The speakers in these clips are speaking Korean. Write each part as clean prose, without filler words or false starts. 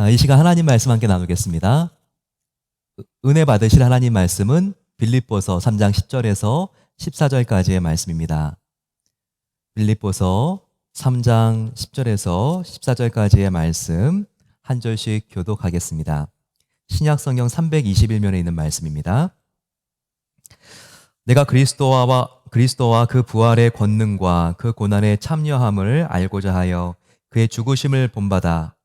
이 시간 하나님 말씀 함께 나누겠습니다. 은혜 받으실 하나님 말씀은 빌립보서 3장 10절에서 14절까지의 말씀입니다. 빌립보서 3장 10절에서 14절까지의 말씀 한 절씩 교독하겠습니다. 신약성경 321면에 있는 말씀입니다. 내가 그리스도와 그 부활의 권능과 그 고난의 참여함을 알고자 하여 그의 죽으심을 본받아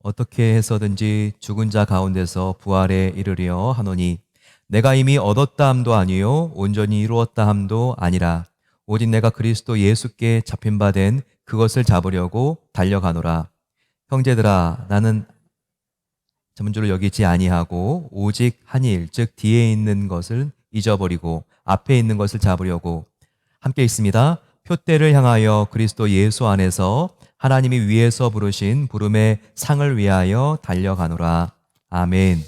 어떻게 해서든지 죽은 자 가운데서 부활에 이르려 하노니 내가 이미 얻었다 함도 아니요 온전히 이루었다 함도 아니라 오직 내가 그리스도 예수께 잡힌 바 된 그것을 잡으려고 달려가노라. 형제들아, 나는 전문주를 여기지 아니하고 오직 한 일, 즉 뒤에 있는 것을 잊어버리고 앞에 있는 것을 잡으려고. 함께 있습니다. 표대를 향하여 그리스도 예수 안에서 하나님이 위에서 부르신 부름의 상을 위하여 달려가노라. 아멘.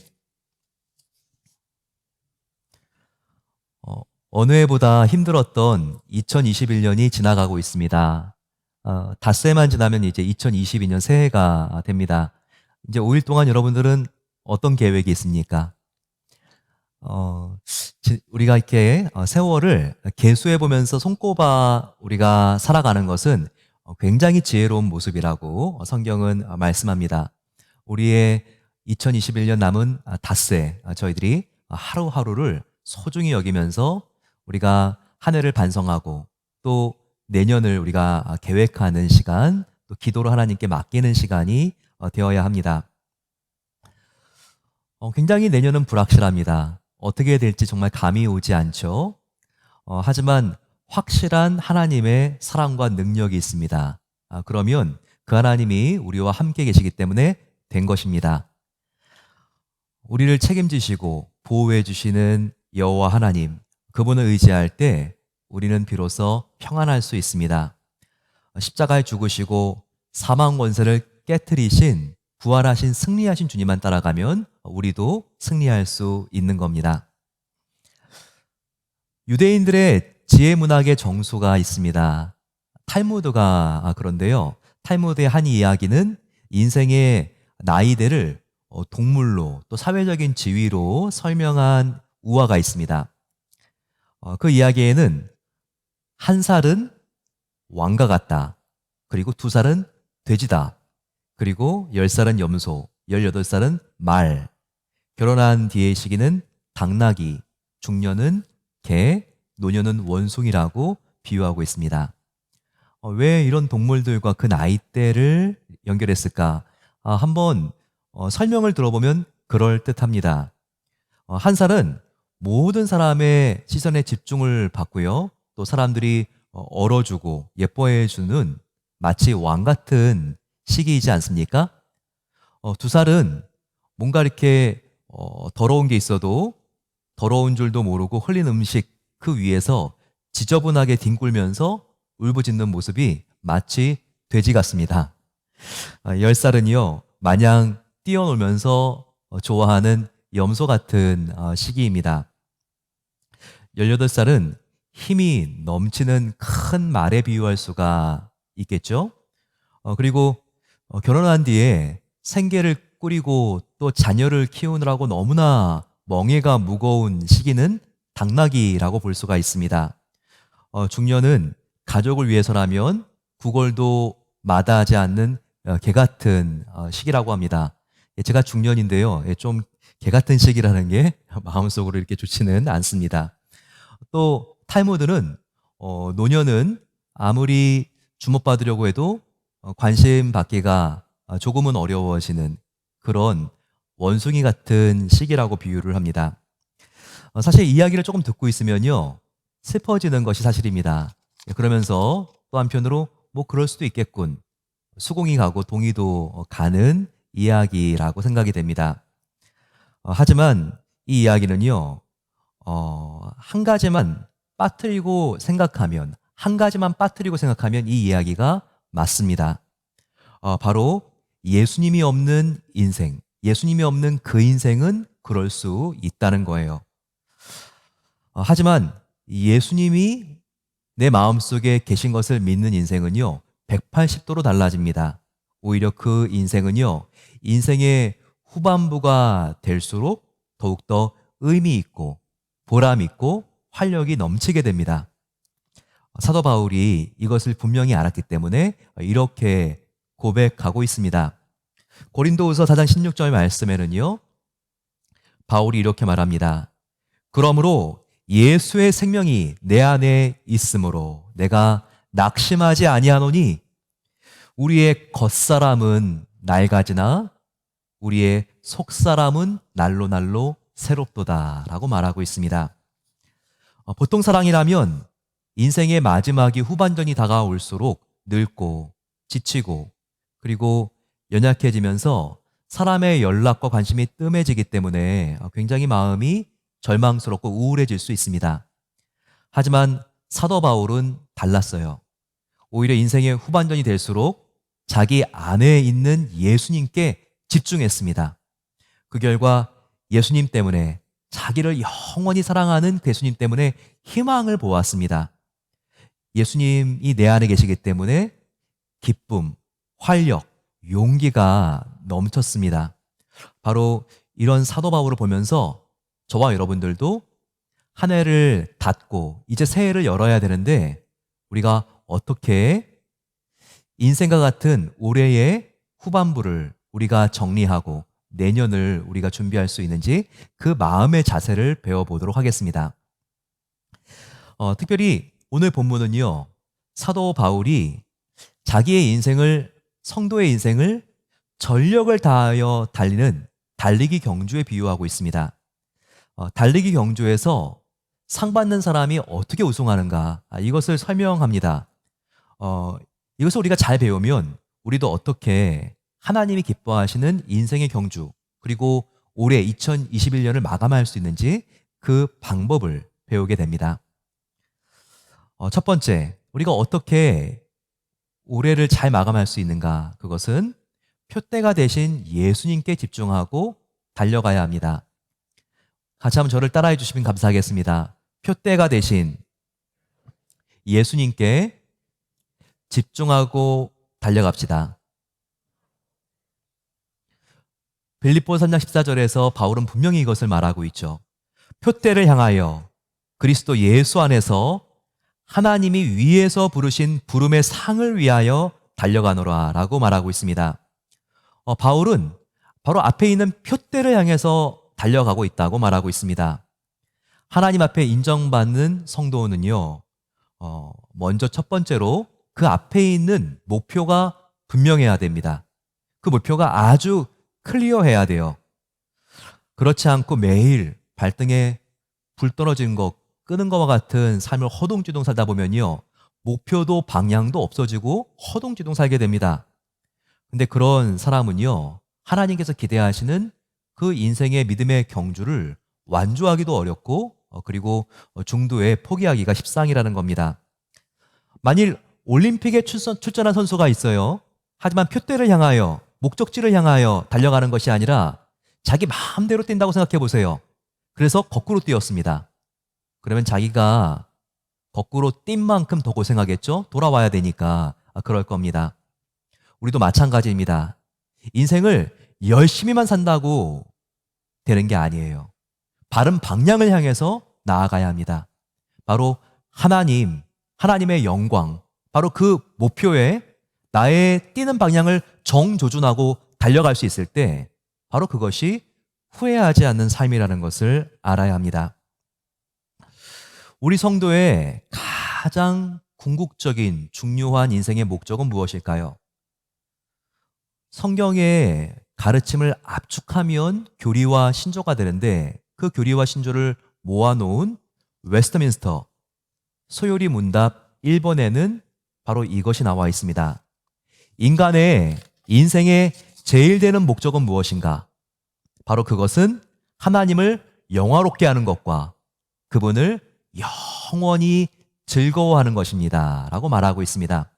어느 해보다 힘들었던 2021년이 지나가고 있습니다. 닷새만 지나면 이제 2022년 새해가 됩니다. 이제 5일 동안 여러분들은 어떤 계획이 있습니까? 우리가 이렇게 세월을 계수해 보면서 손꼽아 우리가 살아가는 것은 굉장히 지혜로운 모습이라고 성경은 말씀합니다. 우리의 2021년 남은 닷새, 저희들이 하루하루를 소중히 여기면서 우리가 한 해를 반성하고 또 내년을 우리가 계획하는 시간, 또 기도로 하나님께 맡기는 시간이 되어야 합니다. 굉장히 내년은 불확실합니다. 어떻게 될지 정말 감이 오지 않죠. 하지만 확실한 하나님의 사랑과 능력이 있습니다. 그러면 그 하나님이 우리와 함께 계시기 때문에 된 것입니다. 우리를 책임지시고 보호해 주시는 여호와 하나님, 그분을 의지할 때 우리는 비로소 평안할 수 있습니다. 십자가에 죽으시고 사망 권세를 깨트리신 부활하신 승리하신 주님만 따라가면 우리도 승리할 수 있는 겁니다. 유대인들의 지혜 문학의 정수가 있습니다. 탈무드가 그런데요. 탈무드의 한 이야기는 인생의 나이대를 동물로 또 사회적인 지위로 설명한 우화가 있습니다. 그 이야기에는 한 살은 왕과 같다. 그리고 2살은 돼지다. 그리고 10살은 염소, 18살은 말. 결혼한 뒤의 시기는 당나귀, 중년은 개, 노년은 원숭이라고 비유하고 있습니다. 왜 이런 동물들과 그 나이대를 연결했을까? 한번 설명을 들어보면 그럴듯합니다. 한 살은 모든 사람의 시선에 집중을 받고요. 또 사람들이 얼어주고 예뻐해주는 마치 왕 같은 시기이지 않습니까? 2살은 뭔가 이렇게 더러운 게 있어도 더러운 줄도 모르고 흘린 음식 그 위에서 지저분하게 뒹굴면서 울부짖는 모습이 마치 돼지 같습니다. 10살은요, 마냥 뛰어놀면서 좋아하는 염소 같은 시기입니다. 18살은 힘이 넘치는 큰 말에 비유할 수가 있겠죠. 그리고 결혼한 뒤에 생계를 꾸리고 또 자녀를 키우느라고 너무나 멍에가 무거운 시기는 당나귀라고 볼 수가 있습니다. 중년은 가족을 위해서라면 구걸도 마다하지 않는 개 같은 시기라고 합니다. 제가 중년인데요. 좀 개 같은 시기라는 게 마음속으로 이렇게 좋지는 않습니다. 또 탈무드는 노년은 아무리 주목받으려고 해도 관심 받기가 조금은 어려워지는 그런 원숭이 같은 시기라고 비유를 합니다. 사실 이야기를 조금 듣고 있으면요, 슬퍼지는 것이 사실입니다. 그러면서 또 한편으로 뭐 그럴 수도 있겠군, 수긍이 가고 동의도 가는 이야기라고 생각이 됩니다. 하지만 이 이야기는요, 한 가지만 빠뜨리고 생각하면 이 이야기가 맞습니다. 바로 예수님이 없는 인생, 예수님이 없는 그 인생은 그럴 수 있다는 거예요. 하지만 예수님이 내 마음속에 계신 것을 믿는 인생은요, 180도로 달라집니다. 오히려 그 인생은요, 인생의 후반부가 될수록 더욱더 의미 있고 보람 있고 활력이 넘치게 됩니다. 사도 바울이 이것을 분명히 알았기 때문에 이렇게 고백하고 있습니다. 고린도후서 4장 16절 말씀에는요, 바울이 이렇게 말합니다. 그러므로 예수의 생명이 내 안에 있으므로 내가 낙심하지 아니하노니 우리의 겉사람은 낡아지나 우리의 속사람은 날로 날로 새롭도다 라고 말하고 있습니다. 보통 사람이라면 인생의 마지막이 후반전이 다가올수록 늙고 지치고 그리고 연약해지면서 사람의 연락과 관심이 뜸해지기 때문에 굉장히 마음이 절망스럽고 우울해질 수 있습니다. 하지만 사도 바울은 달랐어요. 오히려 인생의 후반전이 될수록 자기 안에 있는 예수님께 집중했습니다. 그 결과 예수님 때문에, 자기를 영원히 사랑하는 그 예수님 때문에 희망을 보았습니다. 예수님이 내 안에 계시기 때문에 기쁨, 활력, 용기가 넘쳤습니다. 바로 이런 사도 바울을 보면서 저와 여러분들도 한 해를 닫고 이제 새 해를 열어야 되는데 우리가 어떻게 인생과 같은 올해의 후반부를 우리가 정리하고 내년을 우리가 준비할 수 있는지 그 마음의 자세를 배워보도록 하겠습니다. 특별히 오늘 본문은요, 사도 바울이 자기의 인생을, 성도의 인생을 전력을 다하여 달리는 달리기 경주에 비유하고 있습니다. 달리기 경주에서 상 받는 사람이 어떻게 우승하는가, 이것을 설명합니다. 이것을 우리가 잘 배우면 우리도 어떻게 하나님이 기뻐하시는 인생의 경주, 그리고 올해 2021년을 마감할 수 있는지 그 방법을 배우게 됩니다. 첫 번째, 우리가 어떻게 올해를 잘 마감할 수 있는가? 그것은 표대가 되신 예수님께 집중하고 달려가야 합니다. 같이 한번 저를 따라해 주시면 감사하겠습니다. 표대가 되신 예수님께 집중하고 달려갑시다. 빌립보서 3장 14절에서 바울은 분명히 이것을 말하고 있죠. 표대를 향하여 그리스도 예수 안에서 하나님이 위에서 부르신 부름의 상을 위하여 달려가노라 라고 말하고 있습니다. 바울은 바로 앞에 있는 표대를 향해서 달려가고 있다고 말하고 있습니다. 하나님 앞에 인정받는 성도는요, 먼저 첫 번째로 그 앞에 있는 목표가 분명해야 됩니다. 그 목표가 아주 클리어해야 돼요. 그렇지 않고 매일 발등에 불 떨어지는 것, 끄는 것과 같은 삶을 허둥지둥 살다 보면요, 목표도 방향도 없어지고 허둥지둥 살게 됩니다. 근데 그런 사람은요, 하나님께서 기대하시는 그 인생의 믿음의 경주를 완주하기도 어렵고 그리고 중도에 포기하기가 십상이라는 겁니다. 만일 올림픽에 출전한 선수가 있어요. 하지만 표대를 향하여, 목적지를 향하여 달려가는 것이 아니라 자기 마음대로 뛴다고 생각해 보세요. 그래서 거꾸로 뛰었습니다. 그러면 자기가 거꾸로 뛴 만큼 더 고생하겠죠? 돌아와야 되니까 그럴 겁니다. 우리도 마찬가지입니다. 인생을 열심히만 산다고 되는 게 아니에요. 바른 방향을 향해서 나아가야 합니다. 바로 하나님의 영광, 바로 그 목표에 나의 뛰는 방향을 정조준하고 달려갈 수 있을 때 바로 그것이 후회하지 않는 삶이라는 것을 알아야 합니다. 우리 성도의 가장 궁극적인 중요한 인생의 목적은 무엇일까요? 성경의 가르침을 압축하면 교리와 신조가 되는데 그 교리와 신조를 모아놓은 웨스트민스터 소요리 문답 1번에는 바로 이것이 나와 있습니다. 인간의 인생의 제일 되는 목적은 무엇인가? 바로 그것은 하나님을 영화롭게 하는 것과 그분을 영원히 즐거워하는 것입니다 라고 말하고 있습니다.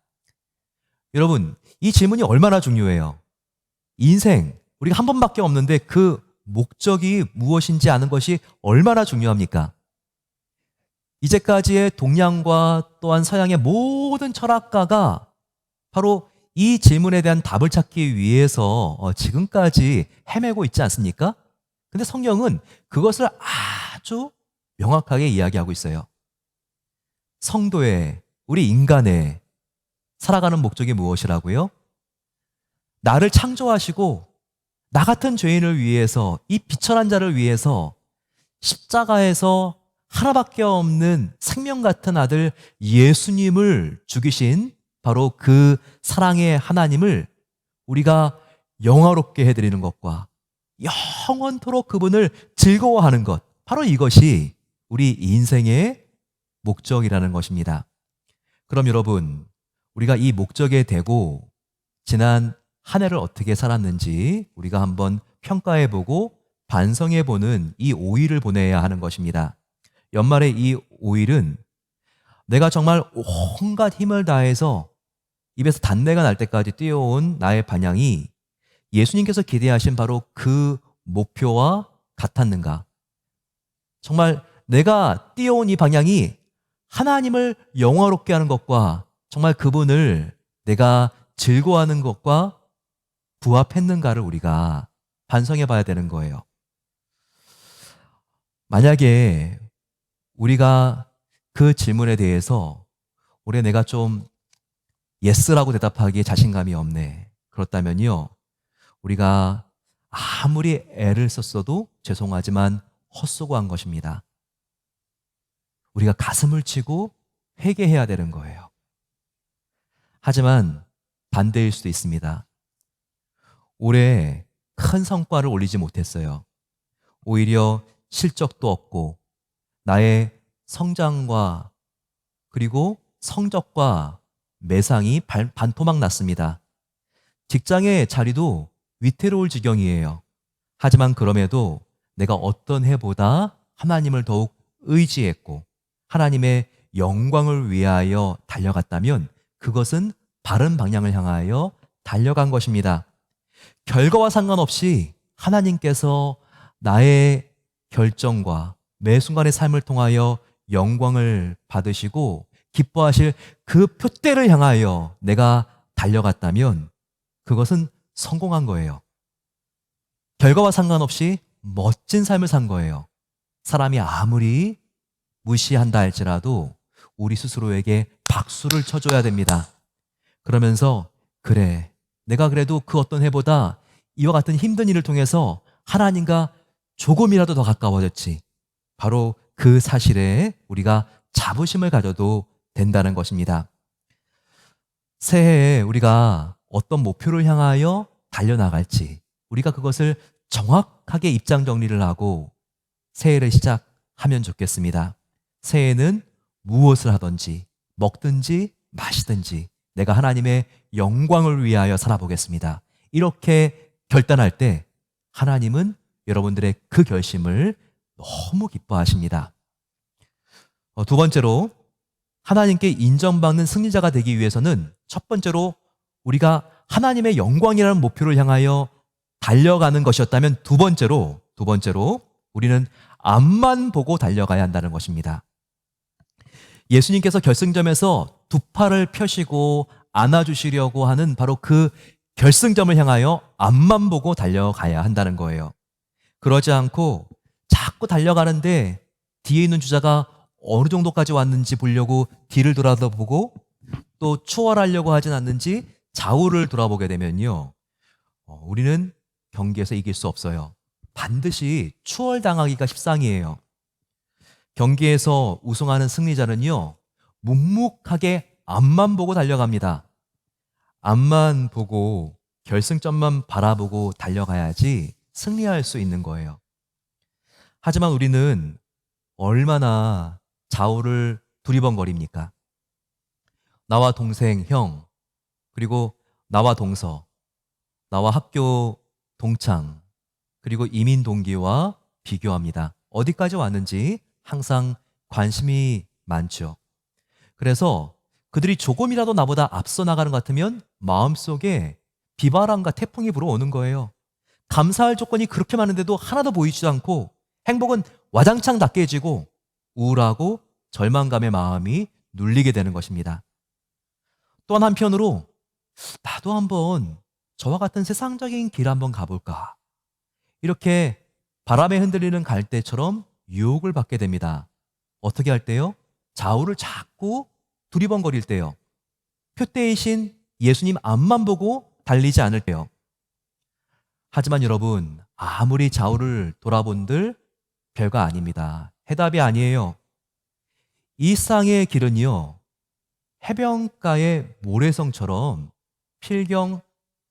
여러분, 이 질문이 얼마나 중요해요. 인생, 우리가 한 번밖에 없는데 그 목적이 무엇인지 아는 것이 얼마나 중요합니까? 이제까지의 동양과 또한 서양의 모든 철학가가 바로 이 질문에 대한 답을 찾기 위해서 지금까지 헤매고 있지 않습니까? 근데 성경은 그것을 아주 명확하게 이야기하고 있어요. 성도의, 우리 인간의 살아가는 목적이 무엇이라고요? 나를 창조하시고 나 같은 죄인을 위해서, 이 비천한 자를 위해서 십자가에서 하나밖에 없는 생명 같은 아들 예수님을 죽이신 바로 그 사랑의 하나님을 우리가 영화롭게 해드리는 것과 영원토록 그분을 즐거워하는 것, 바로 이것이 우리 인생의 목적이라는 것입니다. 그럼 여러분, 우리가 이 목적에 대고 지난 한 해를 어떻게 살았는지 우리가 한번 평가해보고 반성해보는 이 5일을 보내야 하는 것입니다. 연말의 이 5일은 내가 정말 온갖 힘을 다해서 입에서 단내가 날 때까지 뛰어온 나의 반향이 예수님께서 기대하신 바로 그 목표와 같았는가? 정말 내가 뛰어온 이 방향이 하나님을 영화롭게 하는 것과 정말 그분을 내가 즐거워하는 것과 부합했는가를 우리가 반성해 봐야 되는 거예요. 만약에 우리가 그 질문에 대해서 올해 내가 좀 예스라고 대답하기에 자신감이 없네. 그렇다면요, 우리가 아무리 애를 썼어도 죄송하지만 헛수고한 것입니다. 우리가 가슴을 치고 회개해야 되는 거예요. 하지만 반대일 수도 있습니다. 올해 큰 성과를 올리지 못했어요. 오히려 실적도 없고 나의 성장과 그리고 성적과 매상이 반토막 났습니다. 직장의 자리도 위태로울 지경이에요. 하지만 그럼에도 내가 어떤 해보다 하나님을 더욱 의지했고 하나님의 영광을 위하여 달려갔다면 그것은 바른 방향을 향하여 달려간 것입니다. 결과와 상관없이 하나님께서 나의 결정과 매 순간의 삶을 통하여 영광을 받으시고 기뻐하실 그 표대를 향하여 내가 달려갔다면 그것은 성공한 거예요. 결과와 상관없이 멋진 삶을 산 거예요. 사람이 아무리 무시한다 할지라도 우리 스스로에게 박수를 쳐줘야 됩니다. 그러면서 그래, 내가 그래도 그 어떤 해보다 이와 같은 힘든 일을 통해서 하나님과 조금이라도 더 가까워졌지. 바로 그 사실에 우리가 자부심을 가져도 된다는 것입니다. 새해에 우리가 어떤 목표를 향하여 달려나갈지 우리가 그것을 정확하게 입장 정리를 하고 새해를 시작하면 좋겠습니다. 새해는 무엇을 하든지 먹든지 마시든지 내가 하나님의 영광을 위하여 살아보겠습니다. 이렇게 결단할 때 하나님은 여러분들의 그 결심을 너무 기뻐하십니다. 두 번째로 하나님께 인정받는 승리자가 되기 위해서는 첫 번째로 우리가 하나님의 영광이라는 목표를 향하여 달려가는 것이었다면 두 번째로 우리는 앞만 보고 달려가야 한다는 것입니다. 예수님께서 결승점에서 두 팔을 펴시고 안아주시려고 하는 바로 그 결승점을 향하여 앞만 보고 달려가야 한다는 거예요. 그러지 않고 자꾸 달려가는데 뒤에 있는 주자가 어느 정도까지 왔는지 보려고 뒤를 돌아보고 또 추월하려고 하진 않는지 좌우를 돌아보게 되면요, 우리는 경기에서 이길 수 없어요. 반드시 추월당하기가 십상이에요. 경기에서 우승하는 승리자는요, 묵묵하게 앞만 보고 달려갑니다. 앞만 보고 결승점만 바라보고 달려가야지 승리할 수 있는 거예요. 하지만 우리는 얼마나 좌우를 두리번거립니까? 나와 동생, 형, 그리고 나와 동서, 나와 학교 동창, 그리고 이민 동기와 비교합니다. 어디까지 왔는지 항상 관심이 많죠. 그래서 그들이 조금이라도 나보다 앞서 나가는 것 같으면 마음속에 비바람과 태풍이 불어오는 거예요. 감사할 조건이 그렇게 많은데도 하나도 보이지도 않고 행복은 와장창 다 깨지고 우울하고 절망감의 마음이 눌리게 되는 것입니다. 또한 한편으로 나도 한번 저와 같은 세상적인 길 한번 가볼까? 이렇게 바람에 흔들리는 갈대처럼 유혹을 받게 됩니다. 어떻게 할 때요? 좌우를 자꾸 두리번거릴 때요. 표대이신 예수님 앞만 보고 달리지 않을 때요. 하지만 여러분, 아무리 좌우를 돌아본들 별거 아닙니다. 해답이 아니에요. 이 세상의 길은요, 해변가의 모래성처럼 필경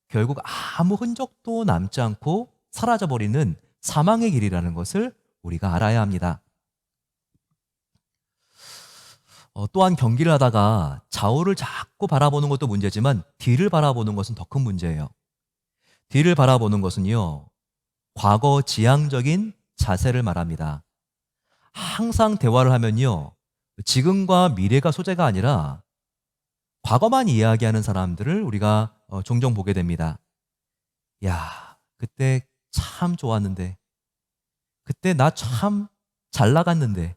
결국 아무 흔적도 남지 않고 사라져버리는 사망의 길이라는 것을 우리가 알아야 합니다. 또한 경기를 하다가 좌우를 자꾸 바라보는 것도 문제지만 뒤를 바라보는 것은 더 큰 문제예요. 뒤를 바라보는 것은요, 과거 지향적인 자세를 말합니다. 항상 대화를 하면요, 지금과 미래가 소재가 아니라 과거만 이야기하는 사람들을 우리가 종종 보게 됩니다. 야, 그때 참 좋았는데, 그때 나 참 잘 나갔는데,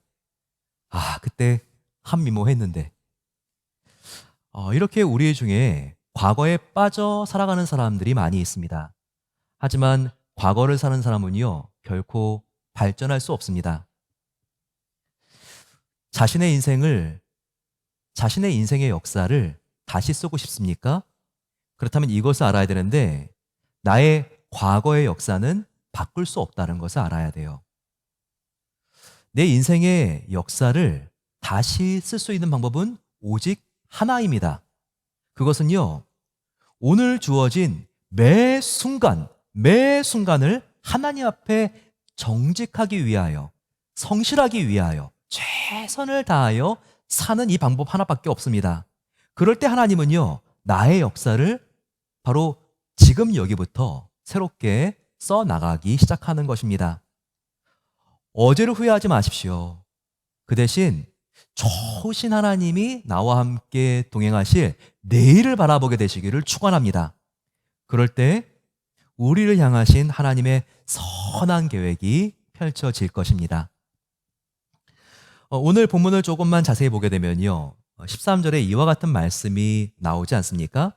아, 그때 한미모했는데. 이렇게 우리 중에 과거에 빠져 살아가는 사람들이 많이 있습니다. 하지만 과거를 사는 사람은요, 결코 발전할 수 없습니다. 자신의 인생의 역사를 다시 쓰고 싶습니까? 그렇다면 이것을 알아야 되는데, 나의 과거의 역사는 바꿀 수 없다는 것을 알아야 돼요. 내 인생의 역사를 다시 쓸 수 있는 방법은 오직 하나입니다. 그것은요, 오늘 주어진 매 순간, 매 순간을 하나님 앞에 정직하기 위하여, 성실하기 위하여, 최선을 다하여 사는 이 방법 하나밖에 없습니다. 그럴 때 하나님은요, 나의 역사를 바로 지금 여기부터 새롭게 써나가기 시작하는 것입니다. 어제를 후회하지 마십시오. 그 대신 좋으신 하나님이 나와 함께 동행하실 내일을 바라보게 되시기를 축원합니다. 그럴 때 우리를 향하신 하나님의 선한 계획이 펼쳐질 것입니다. 오늘 본문을 조금만 자세히 보게 되면요, 13절에 이와 같은 말씀이 나오지 않습니까?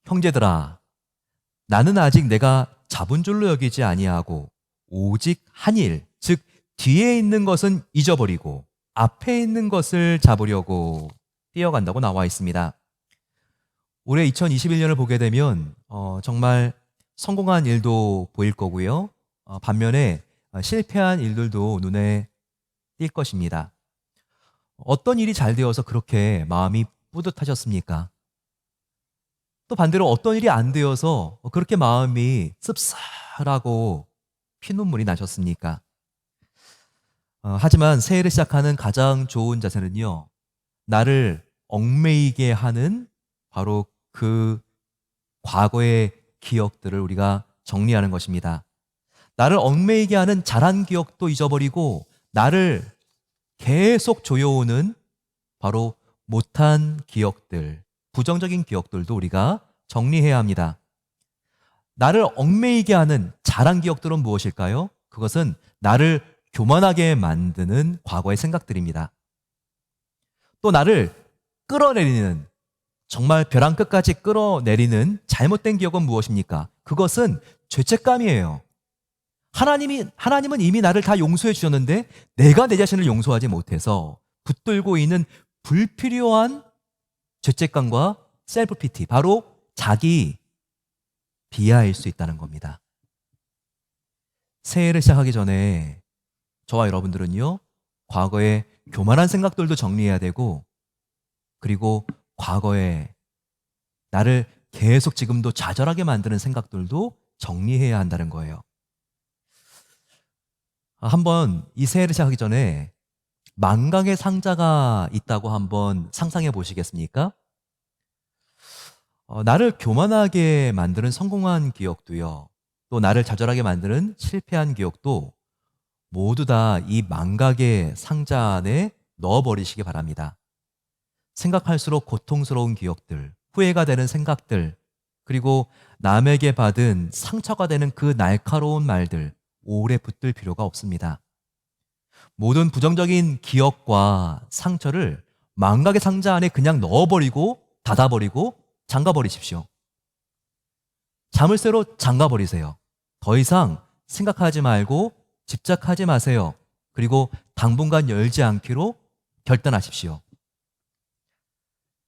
형제들아, 나는 아직 내가 잡은 줄로 여기지 아니하고 오직 한 일, 즉 뒤에 있는 것은 잊어버리고 앞에 있는 것을 잡으려고 뛰어간다고 나와 있습니다. 올해 2021년을 보게 되면 정말 성공한 일도 보일 거고요, 반면에 실패한 일들도 눈에 띌 것입니다. 어떤 일이 잘 되어서 그렇게 마음이 뿌듯하셨습니까? 또 반대로 어떤 일이 안 되어서 그렇게 마음이 씁쓸하고 피눈물이 나셨습니까? 하지만 새해를 시작하는 가장 좋은 자세는요, 나를 얽매이게 하는 바로 그 과거의 기억들을 우리가 정리하는 것입니다. 나를 얽매이게 하는 잘한 기억도 잊어버리고 나를 계속 조여오는 바로 못한 기억들, 부정적인 기억들도 우리가 정리해야 합니다. 나를 얽매이게 하는 잘한 기억들은 무엇일까요? 그것은 나를 교만하게 만드는 과거의 생각들입니다. 또 나를 끌어내리는, 정말 벼랑 끝까지 끌어내리는 잘못된 기억은 무엇입니까? 그것은 죄책감이에요. 하나님은 이미 나를 다 용서해 주셨는데 내가 내 자신을 용서하지 못해서 붙들고 있는 불필요한 죄책감과 셀프 피티, 바로 자기 비하일 수 있다는 겁니다. 새해를 시작하기 전에 저와 여러분들은요, 과거의 교만한 생각들도 정리해야 되고, 그리고 과거에 나를 계속 지금도 좌절하게 만드는 생각들도 정리해야 한다는 거예요. 한번 이 새해를 시작하기 전에 망각의 상자가 있다고 한번 상상해 보시겠습니까? 나를 교만하게 만드는 성공한 기억도요, 또 나를 좌절하게 만드는 실패한 기억도 모두 다 이 망각의 상자 안에 넣어버리시기 바랍니다. 생각할수록 고통스러운 기억들, 후회가 되는 생각들, 그리고 남에게 받은 상처가 되는 그 날카로운 말들, 오래 붙들 필요가 없습니다. 모든 부정적인 기억과 상처를 망각의 상자 안에 그냥 넣어버리고 닫아버리고 잠가버리십시오. 자물쇠로 잠가버리세요. 더 이상 생각하지 말고 집착하지 마세요. 그리고 당분간 열지 않기로 결단하십시오.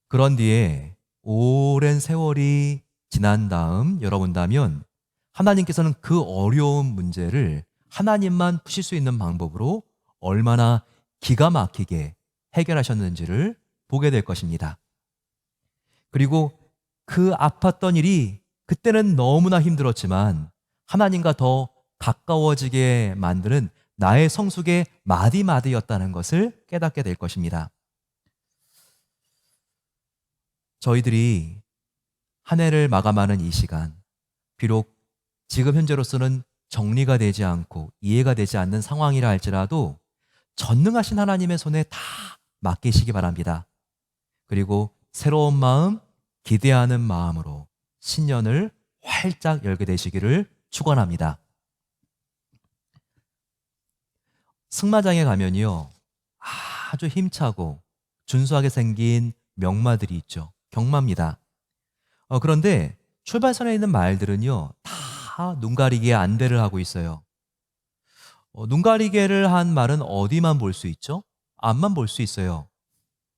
그런 뒤에 오랜 세월이 지난 다음 열어본다면 하나님께서는 그 어려운 문제를 하나님만 푸실 수 있는 방법으로 얼마나 기가 막히게 해결하셨는지를 보게 될 것입니다. 그리고 그 아팠던 일이 그때는 너무나 힘들었지만 하나님과 더 가까워지게 만드는 나의 성숙의 마디마디였다는 것을 깨닫게 될 것입니다. 저희들이 한 해를 마감하는 이 시간, 비록 지금 현재로서는 정리가 되지 않고 이해가 되지 않는 상황이라 할지라도 전능하신 하나님의 손에 다 맡기시기 바랍니다. 그리고 새로운 마음, 기대하는 마음으로 신년을 활짝 열게 되시기를 축원합니다. 승마장에 가면요, 아주 힘차고 준수하게 생긴 명마들이 있죠. 경마입니다. 그런데 출발선에 있는 말들은요, 다 눈가리개 안대를 하고 있어요. 눈가리개를 한 말은 어디만 볼 수 있죠? 앞만 볼 수 있어요.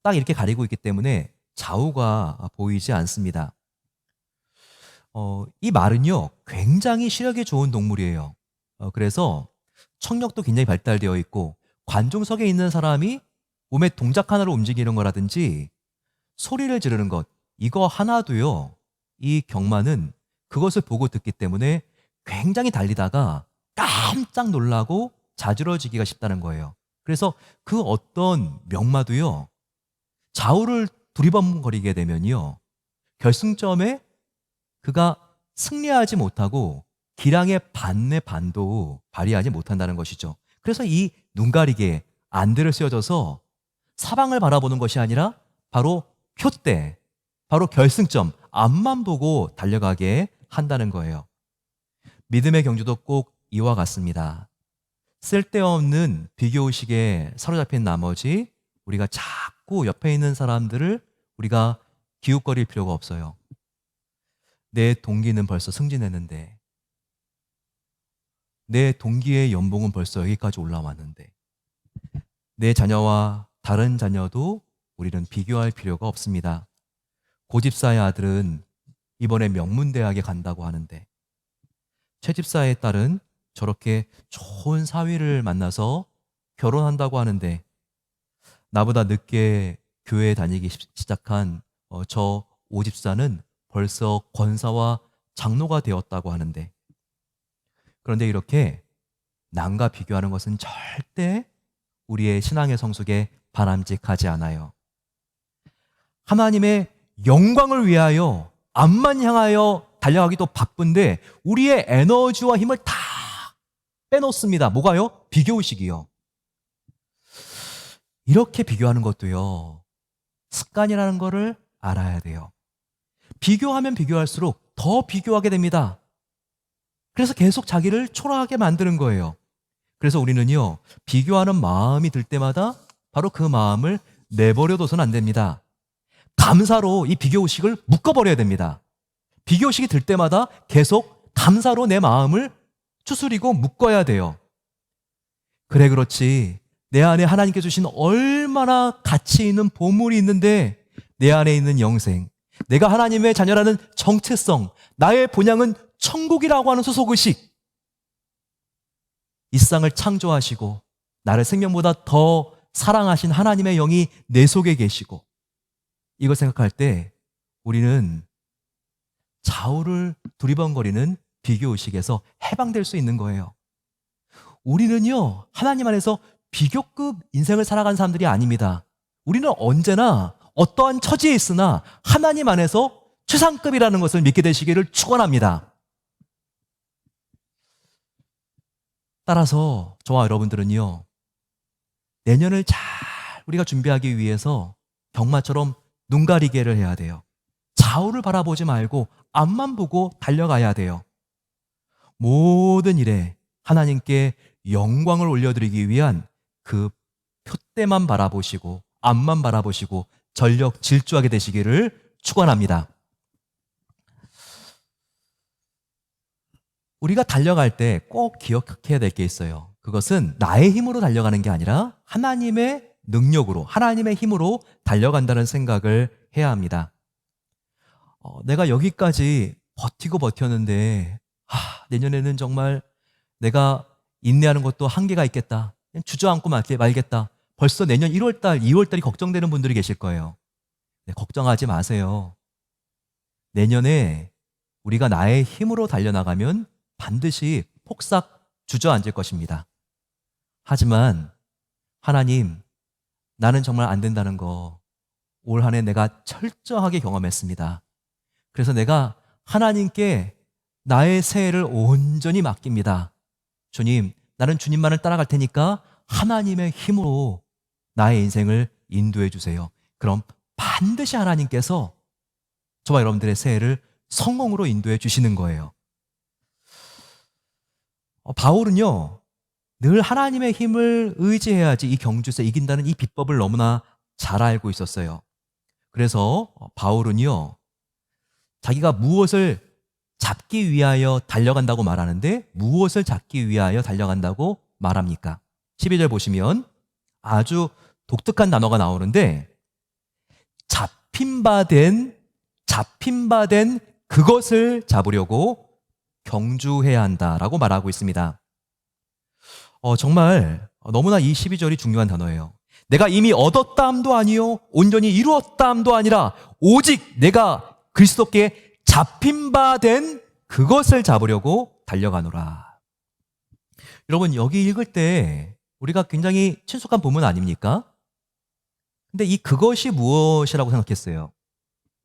딱 이렇게 가리고 있기 때문에 좌우가 보이지 않습니다. 이 말은요, 굉장히 시력이 좋은 동물이에요. 그래서 청력도 굉장히 발달되어 있고 관중석에 있는 사람이 몸의 동작 하나로 움직이는 거라든지 소리를 지르는 것, 이거 하나도요, 이 경마는 그것을 보고 듣기 때문에 굉장히 달리다가 깜짝 놀라고 자지러지기가 쉽다는 거예요. 그래서 그 어떤 명마도요, 좌우를 두리번거리게 되면요, 결승점에 그가 승리하지 못하고 기량의 반의 반도 발휘하지 못한다는 것이죠. 그래서 이 눈가리개 안대를 씌워져서 사방을 바라보는 것이 아니라 바로 표대, 바로 결승점 앞만 보고 달려가게 한다는 거예요. 믿음의 경주도 꼭 이와 같습니다. 쓸데없는 비교의식에 사로잡힌 나머지 우리가 자꾸 옆에 있는 사람들을 우리가 기웃거릴 필요가 없어요. 내 동기는 벌써 승진했는데, 내 동기의 연봉은 벌써 여기까지 올라왔는데, 내 자녀와 다른 자녀도 우리는 비교할 필요가 없습니다. 고집사의 아들은 이번에 명문대학에 간다고 하는데, 채집사의 딸은 저렇게 좋은 사위를 만나서 결혼한다고 하는데, 나보다 늦게 교회에 다니기 시작한 저 오집사는 벌써 권사와 장로가 되었다고 하는데, 그런데 이렇게 남과 비교하는 것은 절대 우리의 신앙의 성숙에 바람직하지 않아요. 하나님의 영광을 위하여 앞만 향하여 달려가기도 바쁜데 우리의 에너지와 힘을 다 빼놓습니다. 뭐가요? 비교의식이요. 이렇게 비교하는 것도요, 습관이라는 거를 알아야 돼요. 비교하면 비교할수록 더 비교하게 됩니다. 그래서 계속 자기를 초라하게 만드는 거예요. 그래서 우리는요, 비교하는 마음이 들 때마다 바로 그 마음을 내버려둬서는 안 됩니다. 감사로 이 비교의식을 묶어버려야 됩니다. 비교의식이 들 때마다 계속 감사로 내 마음을 추스리고 묶어야 돼요. 그래, 그렇지. 내 안에 하나님께 주신 얼마나 가치 있는 보물이 있는데, 내 안에 있는 영생, 내가 하나님의 자녀라는 정체성, 나의 본향은 천국이라고 하는 소속의식, 이 세상을 창조하시고 나를 생명보다 더 사랑하신 하나님의 영이 내 속에 계시고, 이걸 생각할 때 우리는 좌우를 두리번거리는 비교의식에서 해방될 수 있는 거예요. 우리는요, 하나님 안에서 비교급 인생을 살아간 사람들이 아닙니다. 우리는 언제나 어떠한 처지에 있으나 하나님 안에서 최상급이라는 것을 믿게 되시기를 축원합니다. 따라서 저와 여러분들은요, 내년을 잘 우리가 준비하기 위해서 경마처럼 눈가리개를 해야 돼요. 좌우를 바라보지 말고 앞만 보고 달려가야 돼요. 모든 일에 하나님께 영광을 올려드리기 위한 그 표대만 바라보시고 앞만 바라보시고 전력 질주하게 되시기를 축원합니다. 우리가 달려갈 때 꼭 기억해야 될 게 있어요. 그것은 나의 힘으로 달려가는 게 아니라 하나님의 능력으로, 하나님의 힘으로 달려간다는 생각을 해야 합니다. 내가 여기까지 버티고 버텼는데 내년에는 정말 내가 인내하는 것도 한계가 있겠다. 그냥 주저앉고 말겠다. 벌써 내년 1월달, 2월달이 걱정되는 분들이 계실 거예요. 네, 걱정하지 마세요. 내년에 우리가 나의 힘으로 달려나가면 반드시 폭삭 주저앉을 것입니다. 하지만 하나님, 나는 정말 안 된다는 거 올 한 해 내가 철저하게 경험했습니다. 그래서 내가 하나님께 나의 새해를 온전히 맡깁니다. 주님, 나는 주님만을 따라갈 테니까 하나님의 힘으로 나의 인생을 인도해 주세요. 그럼 반드시 하나님께서 저와 여러분들의 새해를 성공으로 인도해 주시는 거예요. 바울은요, 늘 하나님의 힘을 의지해야지 이 경주에서 이긴다는 이 비법을 너무나 잘 알고 있었어요. 그래서 바울은요, 자기가 무엇을 잡기 위하여 달려간다고 말하는데 무엇을 잡기 위하여 달려간다고 말합니까? 12절 보시면 아주 독특한 단어가 나오는데 잡힌 바 된 그것을 잡으려고 경주해야 한다라고 말하고 있습니다. 정말 너무나 이 12절이 중요한 단어예요. 내가 이미 얻었다 함도 아니요 온전히 이루었다 함도 아니라 오직 내가 그리스도께 잡힌 바 된 그것을 잡으려고 달려가노라. 여러분, 여기 읽을 때 우리가 굉장히 친숙한 본문 아닙니까? 근데 이 그것이 무엇이라고 생각했어요?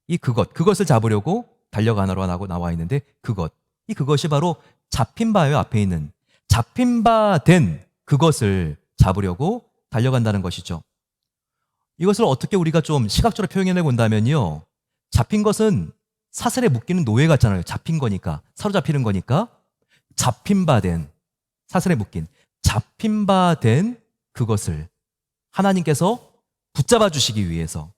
이 그것을 잡으려고 달려가노라고 나와 있는데 이 그것이 바로 잡힌 바예요. 앞에 있는 잡힌 바 된 그것을 잡으려고 달려간다는 것이죠. 이것을 어떻게 우리가 좀 시각적으로 표현해 본다면요, 잡힌 것은 사슬에 묶이는 노예 같잖아요. 잡힌 거니까, 사로잡히는 거니까. 잡힌 바 된, 사슬에 묶인 잡힌 바 된 그것을 하나님께서 붙잡아 주시기 위해서,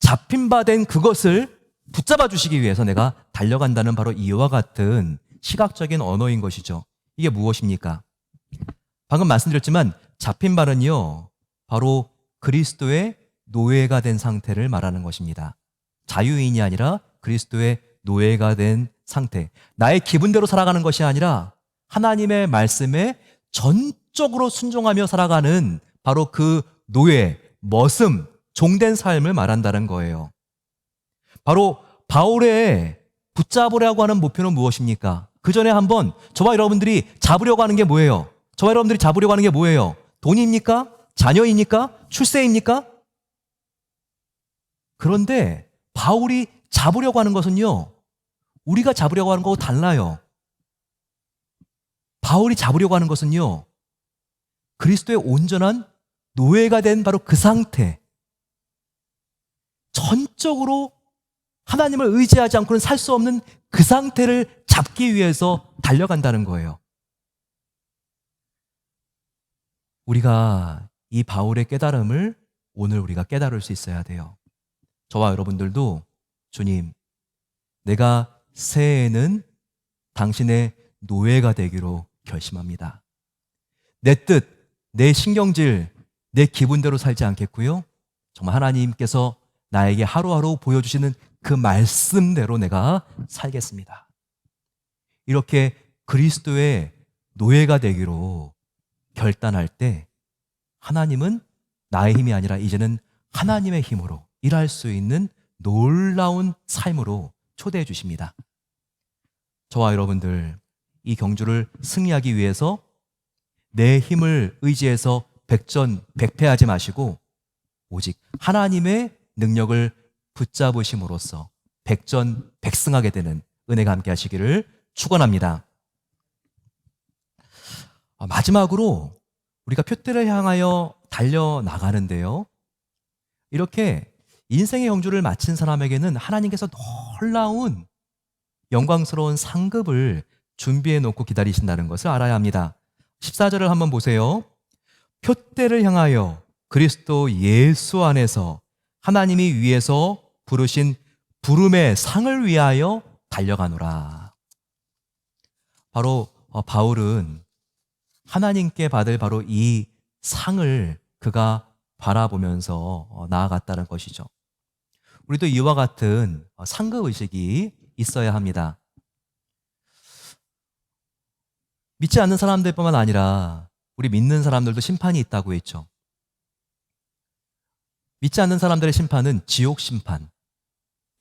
잡힌 바 된 그것을 붙잡아 주시기 위해서 내가 달려간다는 바로 이와 같은 시각적인 언어인 것이죠. 이게 무엇입니까? 방금 말씀드렸지만 잡힌 바는요, 바로 그리스도의 노예가 된 상태를 말하는 것입니다. 자유인이 아니라 그리스도의 노예가 된 상태. 나의 기분대로 살아가는 것이 아니라 하나님의 말씀에 전적으로 순종하며 살아가는 바로 그 노예, 머슴, 종된 삶을 말한다는 거예요. 바로 바울의 붙잡으려고 하는 목표는 무엇입니까? 그 전에 한번 저와 여러분들이 잡으려고 하는 게 뭐예요? 저와 여러분들이 잡으려고 하는 게 뭐예요? 돈입니까? 자녀입니까? 출세입니까? 그런데 바울이 잡으려고 하는 것은요, 우리가 잡으려고 하는 거하고 달라요. 바울이 잡으려고 하는 것은요, 그리스도의 온전한 노예가 된 바로 그 상태, 전적으로 하나님을 의지하지 않고는 살 수 없는 그 상태를 잡기 위해서 달려간다는 거예요. 우리가 이 바울의 깨달음을 오늘 우리가 깨달을 수 있어야 돼요. 저와 여러분들도 주님, 내가 새해에는 당신의 노예가 되기로 결심합니다. 내 뜻, 내 신경질, 내 기분대로 살지 않겠고요, 정말 하나님께서 나에게 하루하루 보여주시는 그 말씀대로 내가 살겠습니다. 이렇게 그리스도의 노예가 되기로 결단할 때 하나님은 나의 힘이 아니라 이제는 하나님의 힘으로 일할 수 있는 놀라운 삶으로 초대해 주십니다. 저와 여러분들, 이 경주를 승리하기 위해서 내 힘을 의지해서 백전백패하지 마시고 오직 하나님의 능력을 붙잡으심으로써 백전백승하게 되는 은혜가 함께 하시기를 축원합니다. 마지막으로 우리가 표대를 향하여 달려나가는데요, 이렇게 인생의 경주를 마친 사람에게는 하나님께서 놀라운 영광스러운 상급을 준비해 놓고 기다리신다는 것을 알아야 합니다. 14절을 한번 보세요. 표대를 향하여 그리스도 예수 안에서 하나님이 위에서 부르신 부름의 상을 위하여 달려가노라. 바로 바울은 하나님께 받을 바로 이 상을 그가 바라보면서 나아갔다는 것이죠. 우리도 이와 같은 상급의식이 있어야 합니다. 믿지 않는 사람들뿐만 아니라 우리 믿는 사람들도 심판이 있다고 했죠. 믿지 않는 사람들의 심판은 지옥 심판,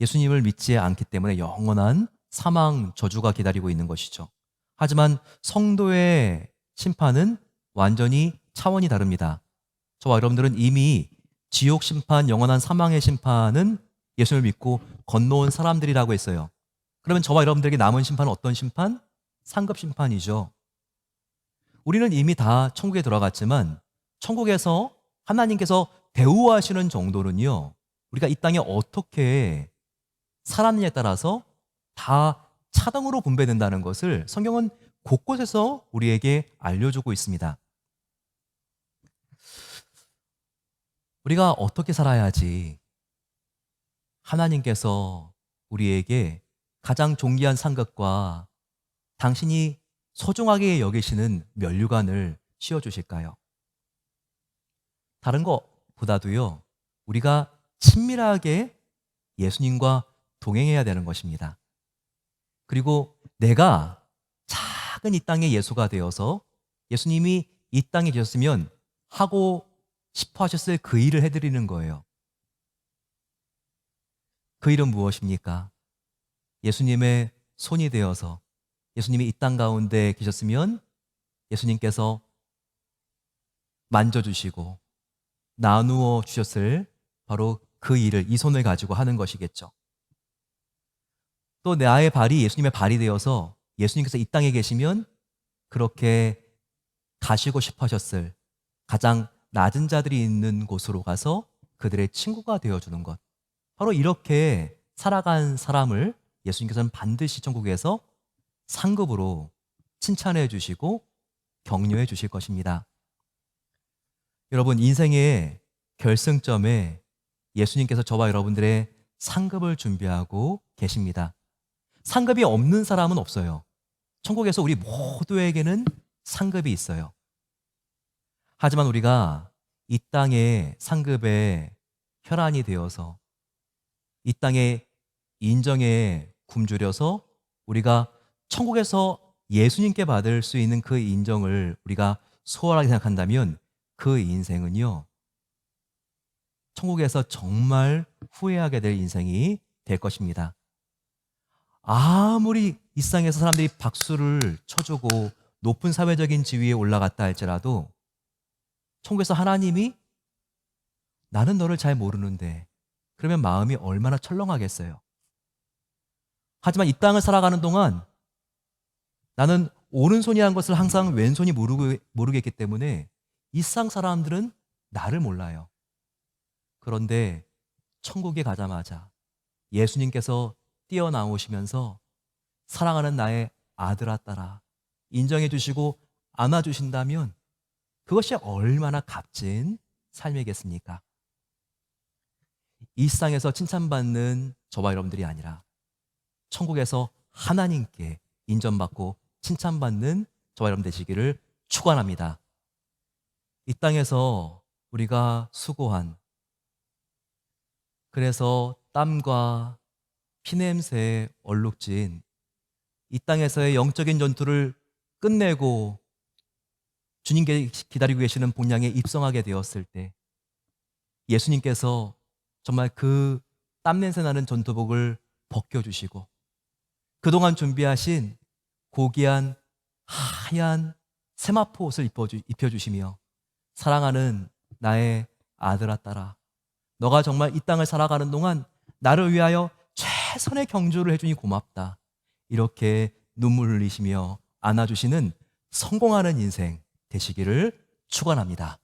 예수님을 믿지 않기 때문에 영원한 사망 저주가 기다리고 있는 것이죠. 하지만 성도의 심판은 완전히 차원이 다릅니다. 저와 여러분들은 이미 지옥 심판, 영원한 사망의 심판은 예수를 믿고 건너온 사람들이라고 했어요. 그러면 저와 여러분들에게 남은 심판은 어떤 심판? 상급 심판이죠. 우리는 이미 다 천국에 들어갔지만 천국에서 하나님께서 대우하시는 정도는요, 우리가 이 땅에 어떻게 살았느냐에 따라서 다 차등으로 분배된다는 것을 성경은 곳곳에서 우리에게 알려주고 있습니다. 우리가 어떻게 살아야지 하나님께서 우리에게 가장 존귀한 상급과 당신이 소중하게 여기시는 면류관을 씌워주실까요? 다른 것보다도요, 우리가 친밀하게 예수님과 동행해야 되는 것입니다. 그리고 내가 작은 이 땅의 예수가 되어서 예수님이 이 땅에 계셨으면 하고 싶어 하셨을 그 일을 해드리는 거예요. 그 일은 무엇입니까? 예수님의 손이 되어서 예수님이 이 땅 가운데 계셨으면 예수님께서 만져주시고 나누어 주셨을 바로 그 일을 이 손을 가지고 하는 것이겠죠. 또 나의 발이 예수님의 발이 되어서 예수님께서 이 땅에 계시면 그렇게 가시고 싶어 하셨을 가장 낮은 자들이 있는 곳으로 가서 그들의 친구가 되어주는 것. 바로 이렇게 살아간 사람을 예수님께서는 반드시 천국에서 상급으로 칭찬해 주시고 격려해 주실 것입니다. 여러분, 인생의 결승점에 예수님께서 저와 여러분들의 상급을 준비하고 계십니다. 상급이 없는 사람은 없어요. 천국에서 우리 모두에게는 상급이 있어요. 하지만 우리가 이 땅의 상급에 혈안이 되어서 이 땅의 인정에 굶주려서 우리가 천국에서 예수님께 받을 수 있는 그 인정을 우리가 소홀하게 생각한다면 그 인생은요, 천국에서 정말 후회하게 될 인생이 될 것입니다. 아무리 이 세상에서 사람들이 박수를 쳐주고 높은 사회적인 지위에 올라갔다 할지라도 천국에서 하나님이 나는 너를 잘 모르는데 그러면 마음이 얼마나 철렁하겠어요. 하지만 이 땅을 살아가는 동안 나는 오른손이라는 것을 항상 왼손이 모르겠기 때문에 이 세상 사람들은 나를 몰라요. 그런데 천국에 가자마자 예수님께서 뛰어나오시면서 사랑하는 나의 아들아 딸아 인정해 주시고 안아주신다면 그것이 얼마나 값진 삶이겠습니까? 이 세상에서 칭찬받는 저와 여러분들이 아니라 천국에서 하나님께 인정받고 칭찬받는 저와 여러분 되시기를 축원합니다. 이 땅에서 우리가 수고한, 그래서 땀과 피냄새에 얼룩진 이 땅에서의 영적인 전투를 끝내고 주님께 기다리고 계시는 본향에 입성하게 되었을 때 예수님께서 정말 그 땀냄새 나는 전투복을 벗겨주시고 그동안 준비하신 고귀한 하얀 세마포 옷을 입혀주시며 사랑하는 나의 아들아 딸아 너가 정말 이 땅을 살아가는 동안 나를 위하여 최선의 경주를 해주니 고맙다. 이렇게 눈물 흘리시며 안아주시는 성공하는 인생 되시기를 축원합니다.